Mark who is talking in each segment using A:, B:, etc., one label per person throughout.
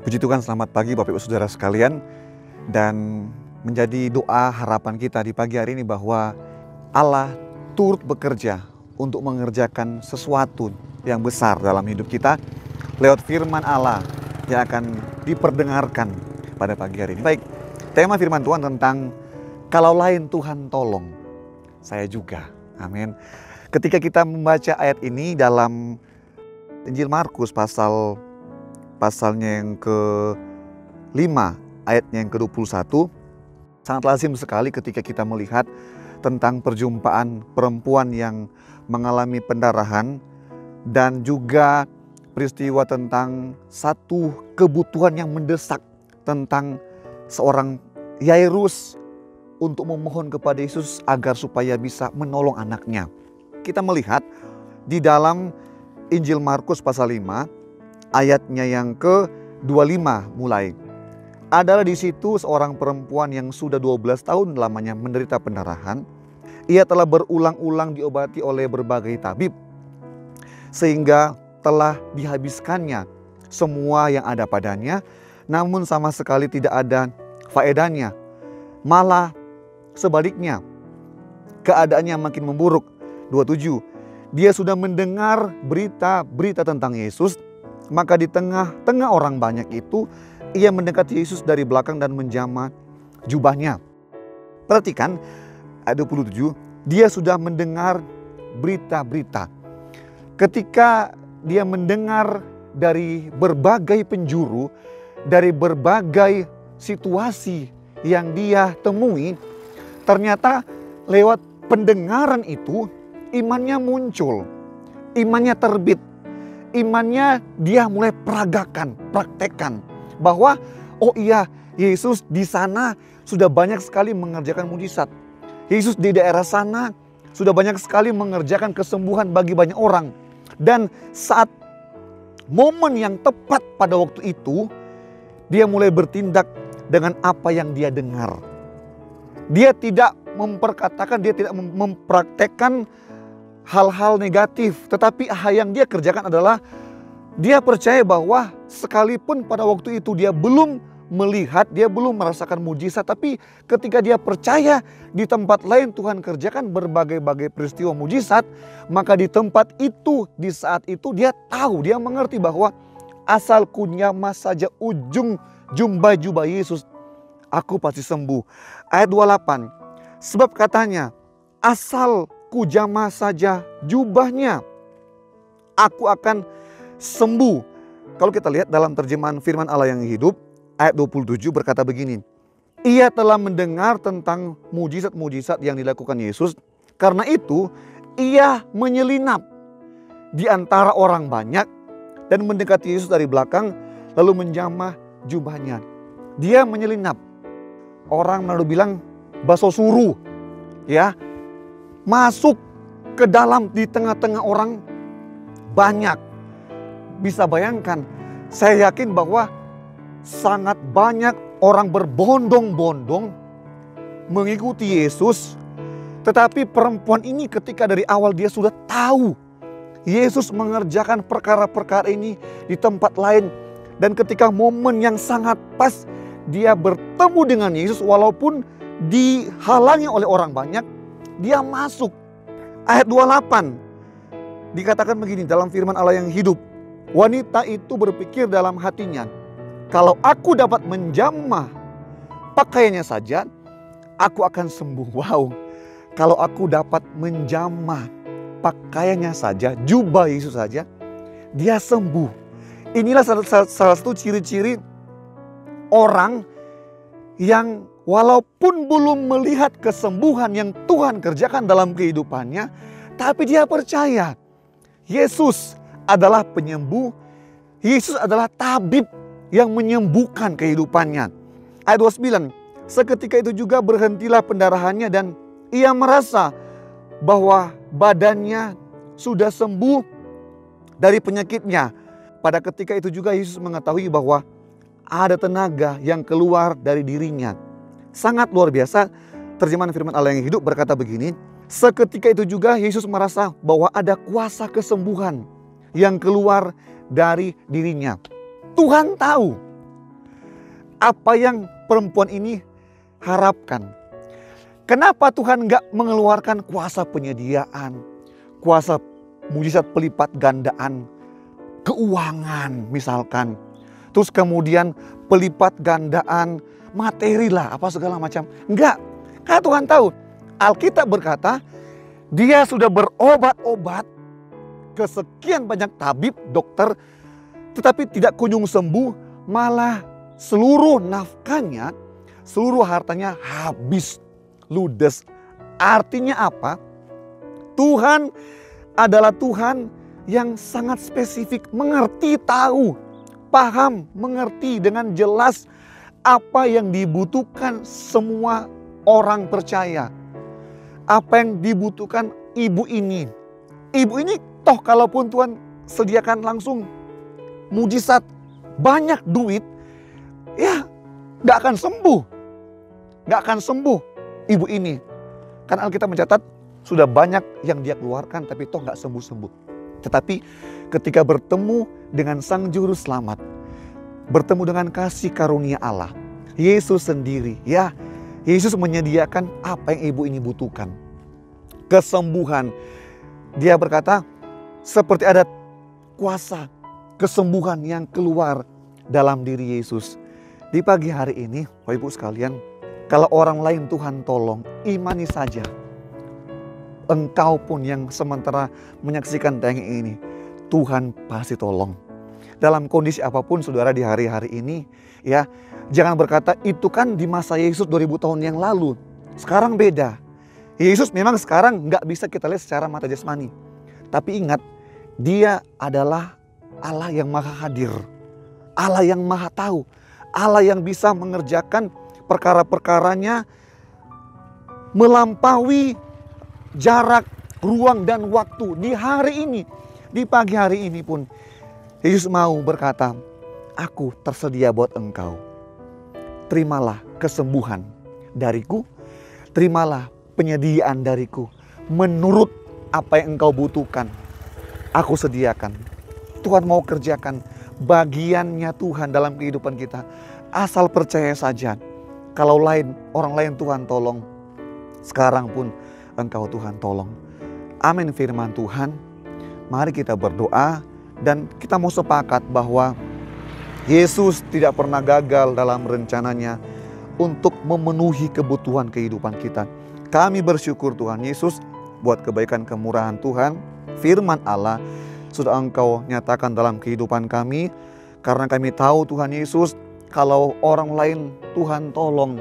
A: Puji Tuhan, selamat pagi Bapak Ibu Saudara sekalian. Dan menjadi doa harapan kita di pagi hari ini bahwa Allah turut bekerja untuk mengerjakan sesuatu yang besar dalam hidup kita lewat firman Allah yang akan diperdengarkan pada pagi hari ini. Baik, tema firman Tuhan tentang kalau lain Tuhan tolong, saya juga. Amin. Ketika kita membaca ayat ini dalam Injil Markus pasalnya yang ke-5, ayatnya yang ke-21, sangat lazim sekali ketika kita melihat tentang perjumpaan perempuan yang mengalami pendarahan dan juga peristiwa tentang satu kebutuhan yang mendesak tentang seorang Yairus untuk memohon kepada Yesus agar supaya bisa menolong anaknya. Kita melihat di dalam Injil Markus pasal 5 ayatnya yang ke-25 mulai. Adalah di situ seorang perempuan yang sudah 12 tahun lamanya menderita pendarahan. Ia telah berulang-ulang diobati oleh berbagai tabib, sehingga telah dihabiskannya semua yang ada padanya, namun sama sekali tidak ada faedahnya. Malah sebaliknya, keadaannya makin memburuk. 27. Dia sudah mendengar berita-berita tentang Yesus, maka di tengah-tengah orang banyak itu, ia mendekati Yesus dari belakang dan menjamah jubahnya. Perhatikan ayat 27, dia sudah mendengar berita-berita. Ketika dia mendengar dari berbagai penjuru, dari berbagai situasi yang dia temui, ternyata lewat pendengaran itu imannya muncul, imannya terbit. Imannya dia mulai praktekkan bahwa oh iya, Yesus di sana sudah banyak sekali mengerjakan mujizat. Yesus di daerah sana sudah banyak sekali mengerjakan kesembuhan bagi banyak orang. Dan saat momen yang tepat pada waktu itu, dia mulai bertindak dengan apa yang dia dengar. Dia tidak memperkatakan, dia tidak mempraktekkan hal-hal negatif, tetapi yang dia kerjakan adalah dia percaya bahwa sekalipun pada waktu itu dia belum melihat, dia belum merasakan mujizat, tapi ketika dia percaya di tempat lain Tuhan kerjakan berbagai-bagai peristiwa mujizat, maka di tempat itu, di saat itu dia tahu, dia mengerti bahwa asal ku nyamah saja ujung jubah Yesus, aku pasti sembuh. Ayat 28, sebab katanya, asal ku jamah saja jubahnya, aku akan sembuh. Kalau kita lihat dalam terjemahan firman Allah yang hidup, ayat 27 berkata begini, ia telah mendengar tentang mujizat-mujizat yang dilakukan Yesus, karena itu ia menyelinap di antara orang banyak dan mendekati Yesus dari belakang lalu menjamah jubahnya. Dia menyelinap. Orang lalu bilang baso suru, ya, masuk ke dalam di tengah-tengah orang banyak. Bisa bayangkan, saya yakin bahwa sangat banyak orang berbondong-bondong mengikuti Yesus. Tetapi perempuan ini ketika dari awal dia sudah tahu Yesus mengerjakan perkara-perkara ini di tempat lain. Dan ketika momen yang sangat pas dia bertemu dengan Yesus walaupun dihalangi oleh orang banyak, dia masuk. Ayat 28 dikatakan begini dalam firman Allah yang hidup. Wanita itu berpikir dalam hatinya, kalau aku dapat menjamah pakaiannya saja, aku akan sembuh. Wow, kalau aku dapat menjamah pakaiannya saja, jubah Yesus saja, dia sembuh. Inilah salah satu ciri-ciri orang yang walaupun belum melihat kesembuhan yang Tuhan kerjakan dalam kehidupannya, tapi dia percaya Yesus adalah penyembuh, Yesus adalah tabib yang menyembuhkan kehidupannya. Ayat 29, seketika itu juga berhentilah pendarahannya dan ia merasa bahwa badannya sudah sembuh dari penyakitnya. Pada ketika itu juga Yesus mengetahui bahwa ada tenaga yang keluar dari dirinya. Sangat luar biasa. Terjemahan firman Allah yang hidup berkata begini, seketika itu juga Yesus merasa bahwa ada kuasa kesembuhan yang keluar dari dirinya. Tuhan tahu apa yang perempuan ini harapkan. Kenapa Tuhan nggak mengeluarkan kuasa penyediaan, kuasa mujizat pelipat gandaan, keuangan misalkan. Terus kemudian pelipat gandaan materi lah, apa segala macam. Enggak, karena Tuhan tahu. Alkitab berkata, dia sudah berobat-obat ke sekian banyak tabib, dokter, tetapi tidak kunjung sembuh, malah seluruh nafkahnya, seluruh hartanya habis, ludes. Artinya apa? Tuhan adalah Tuhan yang sangat spesifik, mengerti, tahu, paham, mengerti dengan jelas apa yang dibutuhkan semua orang percaya. Apa yang dibutuhkan ibu ini. Ibu ini toh kalaupun Tuhan sediakan langsung mujizat, banyak duit, ya gak akan sembuh. Gak akan sembuh ibu ini. Kan Alkitab mencatat sudah banyak yang dia keluarkan tapi toh gak sembuh-sembuh. Tetapi ketika bertemu dengan Sang Juru Selamat, bertemu dengan kasih karunia Allah, Yesus sendiri, ya Yesus menyediakan apa yang ibu ini butuhkan. Kesembuhan. Dia berkata seperti ada kuasa kesembuhan yang keluar dalam diri Yesus. Di pagi hari ini, Bapak Ibu sekalian, kalau orang lain Tuhan tolong, imani saja. Engkau pun yang sementara menyaksikan tayangan ini, Tuhan pasti tolong. Dalam kondisi apapun saudara di hari-hari ini, ya jangan berkata itu kan di masa Yesus 2000 tahun yang lalu. Sekarang beda. Yesus memang sekarang nggak bisa kita lihat secara mata jasmani. Tapi ingat, dia adalah Allah yang maha hadir. Allah yang maha tahu. Allah yang bisa mengerjakan perkara-perkaranya melampaui jarak, ruang, dan waktu. Di hari ini, di pagi hari ini pun, Yesus mau berkata, aku tersedia buat engkau. Terimalah kesembuhan dariku, terimalah penyediaan dariku. Menurut apa yang engkau butuhkan, aku sediakan. Tuhan mau kerjakan bagiannya Tuhan dalam kehidupan kita. Asal percaya saja. Kalau orang lain Tuhan tolong, sekarang pun engkau Tuhan tolong. Amin firman Tuhan. Mari kita berdoa dan kita mau sepakat bahwa Yesus tidak pernah gagal dalam rencananya untuk memenuhi kebutuhan kehidupan kita. Kami bersyukur Tuhan Yesus buat kebaikan kemurahan Tuhan, firman Allah sudah engkau nyatakan dalam kehidupan kami. Karena kami tahu Tuhan Yesus, kalau orang lain Tuhan tolong,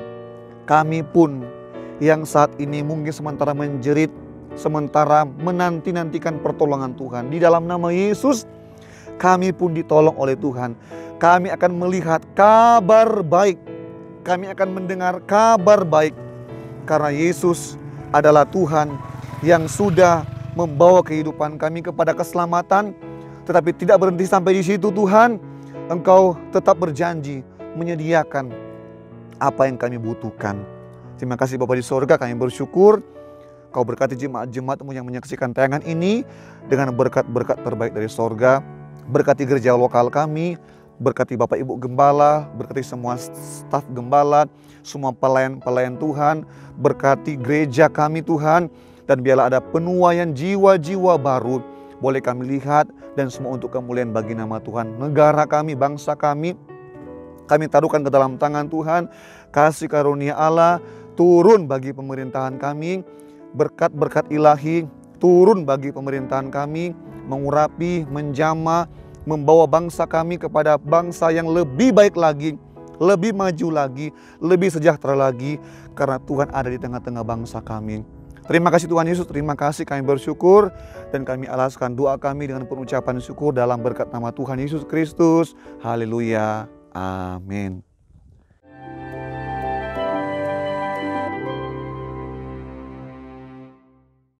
A: kami pun yang saat ini mungkin sementara menjerit, sementara menanti-nantikan pertolongan Tuhan, di dalam nama Yesus kami pun ditolong oleh Tuhan. Kami akan melihat kabar baik, kami akan mendengar kabar baik, karena Yesus adalah Tuhan yang sudah membawa kehidupan kami kepada keselamatan. Tetapi tidak berhenti sampai di situ Tuhan, engkau tetap berjanji menyediakan apa yang kami butuhkan. Terima kasih Bapa di sorga, kami bersyukur Kau berkati jemaat-jemaat-Mu yang menyaksikan tayangan ini dengan berkat-berkat terbaik dari sorga. Berkati gereja lokal kami, berkati Bapak Ibu Gembala, berkati semua staf Gembala, semua pelayan-pelayan Tuhan, berkati gereja kami Tuhan, dan biarlah ada penuaian jiwa-jiwa baru boleh kami lihat, dan semua untuk kemuliaan bagi nama Tuhan. Negara kami, bangsa kami taruhkan ke dalam tangan Tuhan. Kasih karunia Allah turun bagi pemerintahan kami, berkat-berkat ilahi turun bagi pemerintahan kami, mengurapi, menjamah, membawa bangsa kami kepada bangsa yang lebih baik lagi, lebih maju lagi, lebih sejahtera lagi, karena Tuhan ada di tengah-tengah bangsa kami. Terima kasih Tuhan Yesus, terima kasih, kami bersyukur, dan kami alaskan doa kami dengan pengucapan syukur dalam berkat nama Tuhan Yesus Kristus. Haleluya, amin.